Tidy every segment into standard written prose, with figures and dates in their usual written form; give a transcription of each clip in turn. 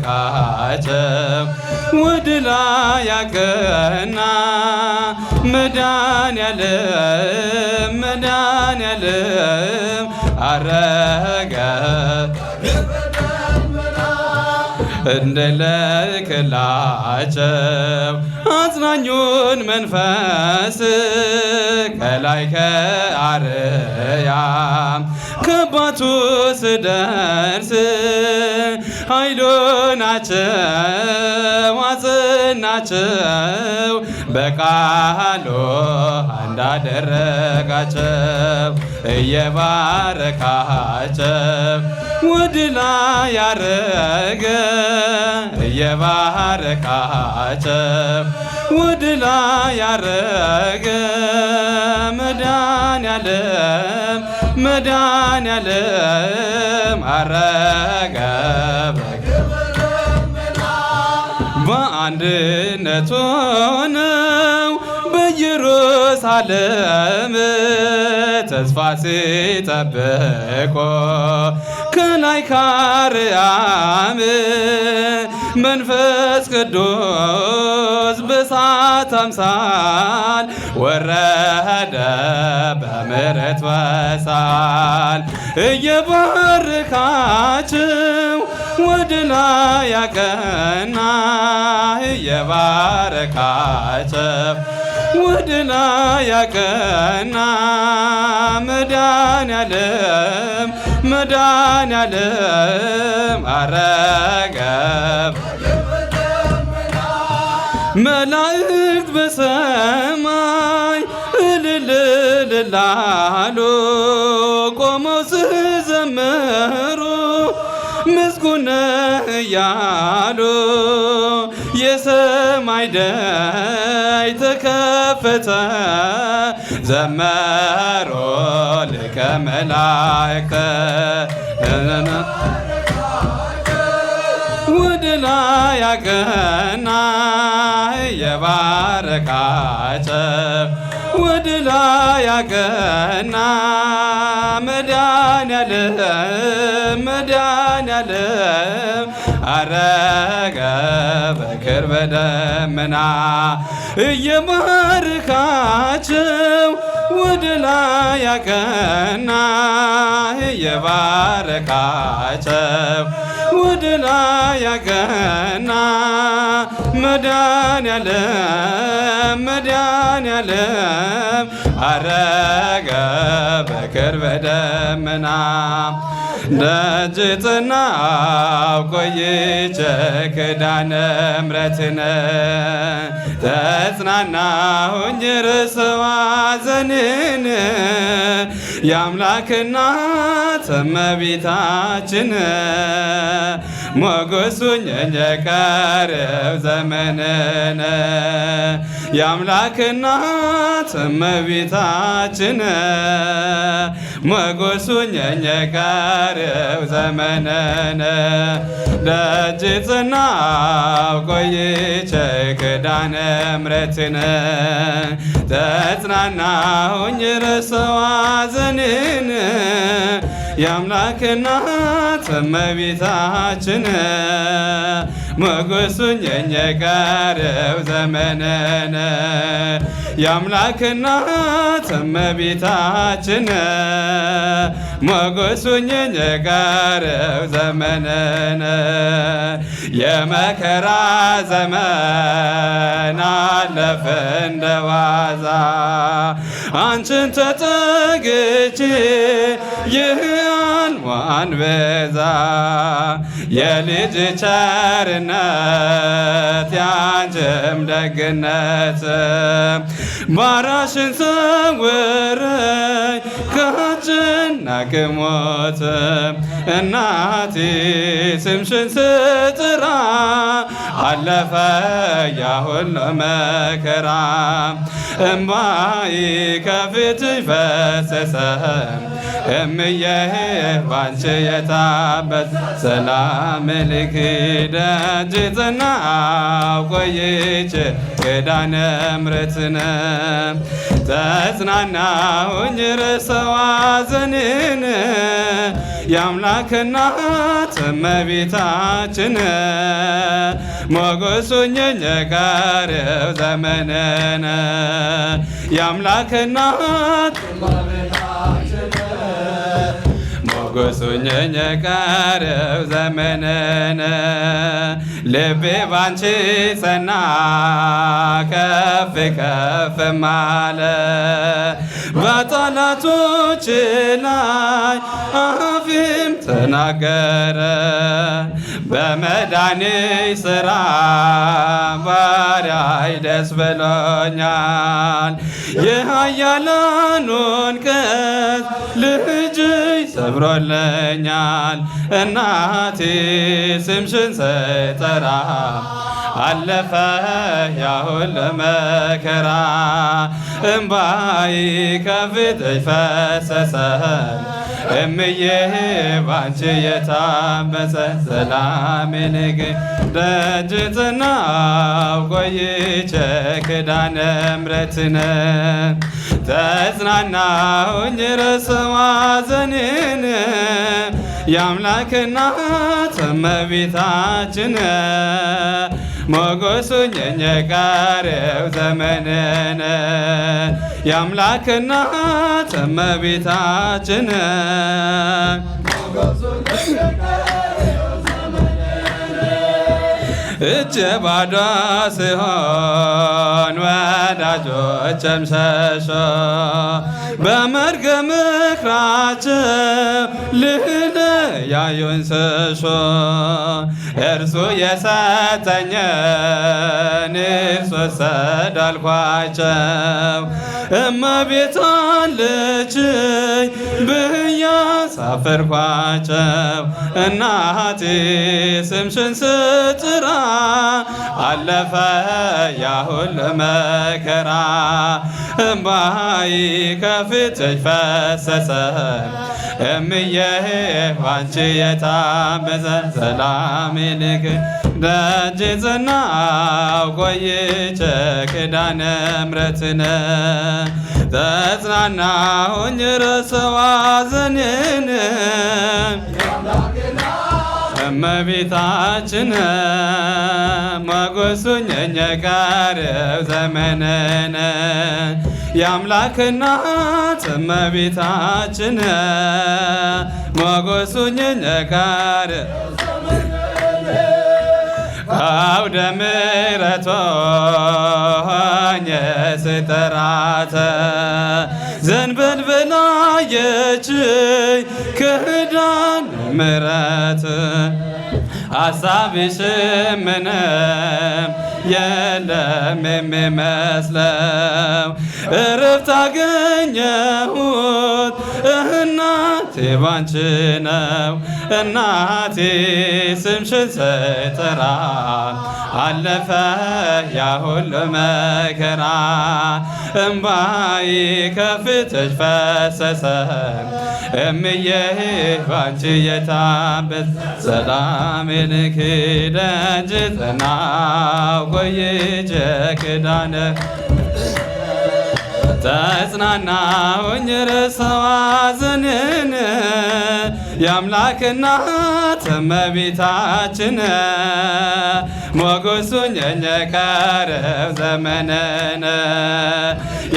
እየባረካቸው ወደ ላይ ያቀና መድኃኔዓለም መድኃኔዓለም አረገ እንደልክላቸው አጽናኙን መንፈስ ከላይ ከአርያም ከአባቱ ስደርስ ኃይሉናቸው አጽናቸው በቃሉ እንዳደረጋቸው እየባረካቸው ወደ ላይ ያረገ እየባረካቸው ወደ ላይ ያረገ መድኃኔዓለም መድኃኔዓለም አረገ በአንድነት ሆነው በኢየሩሳሌም ተስፋ ሲጠብቁ ከላይ ከአርያም መንፈስ ቅዱስ በእሳት አምሳል ወረደ በምሕረት ወሳል እየባረካቸው ወደ ላይ ያቀና እየባረካቸው ወደ ላይ ያቀና መድኃኔዓለም መድኃኔዓለም አረገ መላእክት በሰማይ እልል እልል አሉ ቆመው ሲዘምሩ ምስጉን ነህ እያሉ የሰማይ ደጅ ተከፈተ ዘመሩ ሊቀ መላእክት ወደ ላይ ያቀና እየባረካቸው ወደ ላይ ያቀና መድኃኔዓለም መድኃኔዓለም አረገ በክብር በደመና እየባረካቸው ወደ ላይ ያቀና እየባረካቸው ወደ ላይ ያቀና መድኃኔዓለም መድኃኔዓለም አረገ በክብር በደመና ደጅ ጽናው ቆይቼ ኪዳነ ምሕረትን ተጽናናሁኝ ርዕሰዋ ሐዘንን የአምላክ እናት እመቤታችን ሞገስ ሁኚኝ የቀረው ዘመንን የአምላክ እናት እመቤታችን ሞገስ ሁኚኝ የቀረው ዘመንን ደጅ ጽናው ቆይቼ ኪዳነ ምሕረትን ተጽናናሁኝ ርዕሰዋ ሐዘንን የአምላክ እናት እመቤታችን ሞገስ ሁኚኝ የቀረው ዘመንን የአምላክ እናት እመቤታችን ሞገስ ሁኚኝ የቀረው ዘመንን የመከራ ዘመን አለፈ እንደ ዋዛ አንቺን ተጠግቼ ይህን ቤዛ የልጅ ቸርነት ያንቺም ደግነት ባራሽን ሰውረኝ ከጭንቅ ሞት እናቴ ስምሽን ስጥራ አለፈ ያ ሁሉ መከራ እምባዬ ከፊትሽ ፈሰሰ እምዬ ባንቺ የታበት ሰላም ልኪ ደጅ ጽናው ቆይቼ ኪዳነ ምሕረትን ተጽናናሁኝ ረሳሁ ሐዘኔን የአምላክ እናት እመቤታችን ሞገስ ሆኜኝ ቀሪው ዘመኔን የአምላክ እናት ሞገስ ሆኜኝ ቀሪው ዘመኔን ልቤ ባንቺ ጸና ከፍ ከፍም አለ በጠላቶች ላይ አፌም ተናገረ በመድኃኒትሽ ሥራ ባሪያሽ ደስ ብሎኛል የኃያላኑን ቀስት ልጅሽ ሰብሮልኛል እናቴ ስምሽን ስጠራ አለፈ ያ ሁሉ መከራ እምባዬ ከፊትሽ ፈሰሰ እምዬ ባንቺ የታመሰ ሰላም ልግ ደጅ ጽናው ቆይቼ ኪዳነ ምሕረትን ተጽናናሁኝ ረሳሁ ሐዘኔን የአምላክ እናት እመቤታችን ሞገስ ሆኜኝ ቀሪው ዘመኔን የአምላክ እናት እመቤታችን እጄ ባዶ ሲሆን ወዳጆቼም ሸሹ በመርገም ምክራቸው ሊለያዩኝ ሲሹ እርሱ የሰጠኝን እርሱ ወሰደ አልኳቸው እመቤት አለችኝ ብዬ አሳፈርኳቸው እናቴ ስምሽን ስጥራ አለፈ ያ ሁሉ መከራ እምባዬ ከፊትሽ ፈሰሰ እምዬ ባንቺ የታመሰ ሰላም ልክ ደጅ ጽናው ቆይቼ ኪዳነ ምሕረትን ተጽናናሁኝ ረሳሁ ሐዘኔን እመቤታችን ሞገስ ሆኜኝ ቀሪው ዘመኔን የአምላክ እናት እመቤታችን ሞገስ ሆኜኝ ቀሪው አውደ ምሕረቷ ሆኜ ስጠራት ዘንበል ብላ አየችኝ ኪዳነ ምሕረት ሐሳብሽ ምንም የለም የሚመስለው እረፍት አገኘሁት እናቴ ባንቺ ነው እናቴ ስምሽን ስጠራ አለፈ ያ ሁሉ መከራ እምባዬ ከፊትሽ ፈሰሰ እምዬ ባንቺ የታመሰ ሰላም ልክ ደጅ ጽናው ቆይቼ ኪዳነ ተጽናናሁኝ ረሳሁ ሐዘኔን የአምላክ እናት እመቤታችን ሞገስ ሆኜኝ ቀሪው ዘመኔን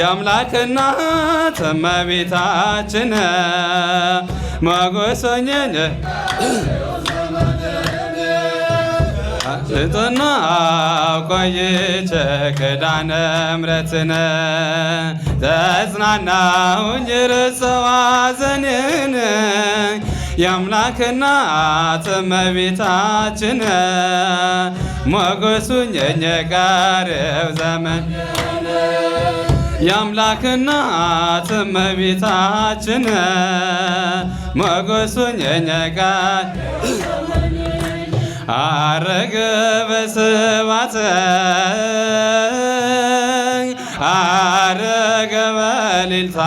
የአምላክ እናት እመቤታችን ሞገስ ሆኜኝ ጽናው ቆይቼ ኪዳነ ምሕረትን ተጽናናሁኝ ረሳሁ ሐዘኔን የአምላክ እናት እመቤታችን ሞገስ ሆኜኝ ቀሪው ዘመኔን የአምላክ እናት እመቤታችን ሞገስ ሆኜኝ ቀሪው አረገ በስብሐት አረገ በእልልታ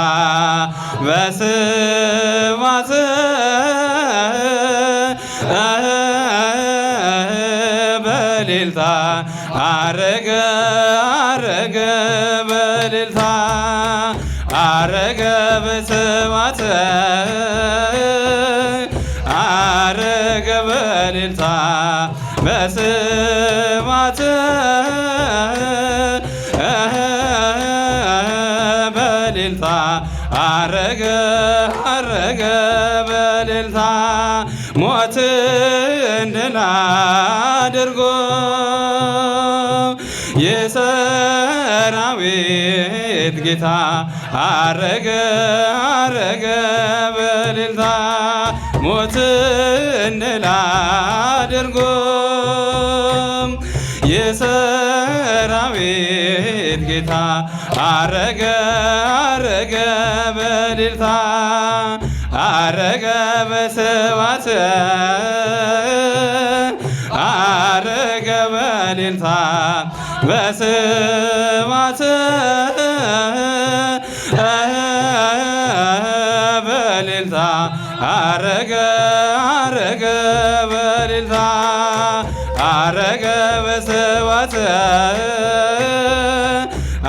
በስብሐት በእልልታ አረገ በእልልታ አረገ በስብሐት አረገ በእልልታ በስብሐት በእልልታ አረገ አረገ በእልልታ ሞትን ድል አድርጎ የሰራዊት ጌታ አረገ አረገ በእልልታ ሞትን ድል አድርጎ የሰራዊት ጌታ አረገ አረገ በእልልታ አረገ በስብሐት አረገ በእልልታ በስብሐት በእልልታ አረገ አረገ በእልልታ አረገ በስብሐት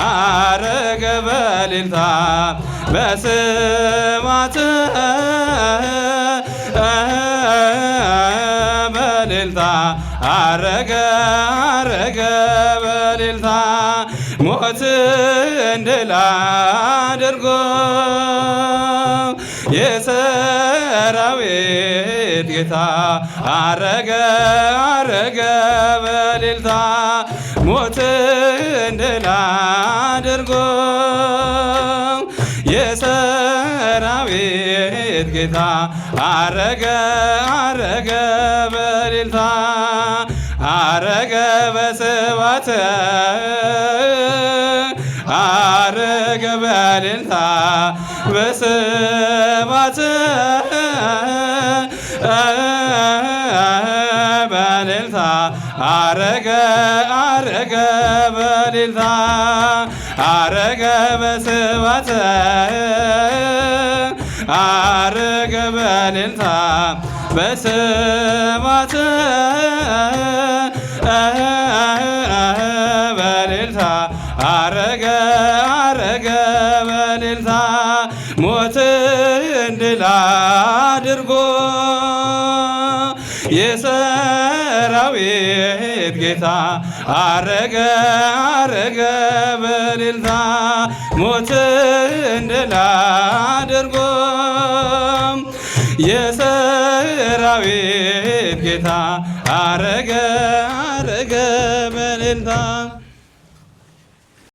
አረገ በእልልታ በስብሐት በእልልታ አረገ አረገ በእልልታ ሞትን ድል አድርጎ የሰራዊት ጌታ አረገ አረገ በእልልታ ሞትን ድል አድርጎ የሰራዊት ጌታ አረገ አረገ በእልልታ አረገ በስብሐት አረገ በእልልታ በስብሐት በእልልታ አረገ አረገ በእልልታ አረገ በስብሐት አረገ በእልልታ በስብሐት በእልልታ አረገ አረገ በእልልታ ሞትን ድል አድርጎ የሰራዊት ጌታ አረገ አረገ በእልልታ ሞትን ድል አድርጎ የሰራዊት ጌታ አረገ አረገ በእልልታ